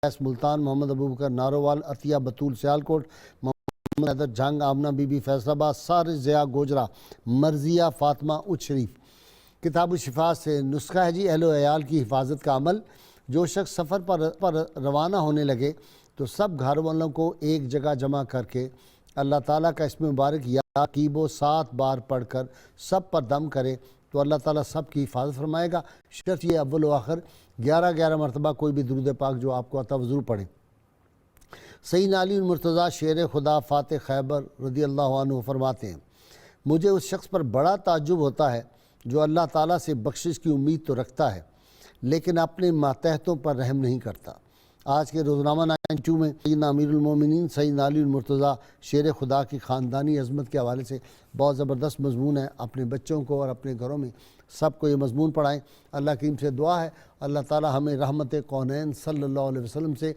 Multan, Muhammad Abu Bakr Narowal, Atiya Batool Sialkot, Muhammad Haider Jhang, Amna Bibi Faisalabad, سارج ضیاء گوجرا، مرضیہ فاطمہ اچ شریف۔ کتاب الشفاء سے نسخہ ہے جی، اہل و عیال کی حفاظت کا عمل۔ جو شخص سفر پر روانہ ہونے لگے تو سب گھر والوں کو ایک جگہ جمع کر کے اللہ تعالیٰ کا اسم مبارک یا ترکیب 7 بار پڑھ کر سب پر دم کرے تو اللہ تعالیٰ سب کی حفاظت فرمائے گا۔ شرط یہ اول و آخر 11 مرتبہ کوئی بھی درود پاک جو آپ کو آتا وہ ضرور پڑھیں۔ سیدنا علی المرتضیٰ شیر خدا فاتح خیبر رضی اللہ عنہ فرماتے ہیں، مجھے اس شخص پر بڑا تعجب ہوتا ہے جو اللہ تعالیٰ سے بخشش کی امید تو رکھتا ہے لیکن اپنے ماتحتوں پر رحم نہیں کرتا۔ آج کے روزنامہ 92 میں سیدنا امیر المومنین سیدنا علی المرتضیٰ شیر خدا کی خاندانی عظمت کے حوالے سے بہت زبردست مضمون ہے۔ اپنے بچوں کو اور اپنے گھروں میں سب کو یہ مضمون پڑھائیں۔ اللہ کریم سے دعا ہے اللہ تعالی ہمیں رحمت کونین صلی اللہ علیہ وسلم سے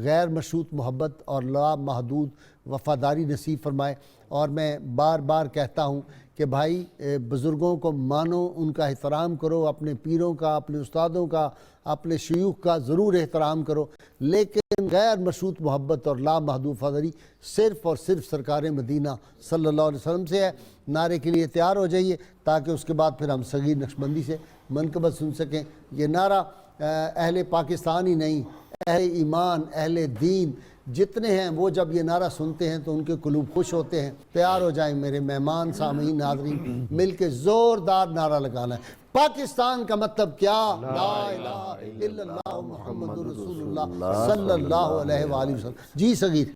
غیر مشروط محبت اور لا محدود وفاداری نصیب فرمائے۔ اور میں بار بار کہتا ہوں کہ بھائی بزرگوں کو مانو، ان کا احترام کرو، اپنے پیروں کا، اپنے استادوں کا، اپنے شیوخ کا ضرور احترام کرو، لیکن غیر مشروط محبت اور لا محدود وفاداری صرف اور صرف سرکار مدینہ صلی اللہ علیہ وسلم سے ہے۔ نعرے کے لیے تیار ہو جائیے تاکہ اس کے بعد پھر ہم صغیر نقشبندی سے منقبت سن سکیں۔ یہ نعرہ اہل پاکستان ہی نہیں، اہل ایمان، اہل دین جتنے ہیں وہ جب یہ نعرہ سنتے ہیں تو ان کے قلوب خوش ہوتے ہیں۔ تیار ہو جائیں میرے مہمان، سامعین، ناظرین، مل کے زوردار نعرہ لگانا ہے۔ پاکستان کا مطلب کیا؟ لا الہ الا اللہ محمد رسول اللہ صلی اللہ علیہ وآلہ وسلم۔ جی صغیر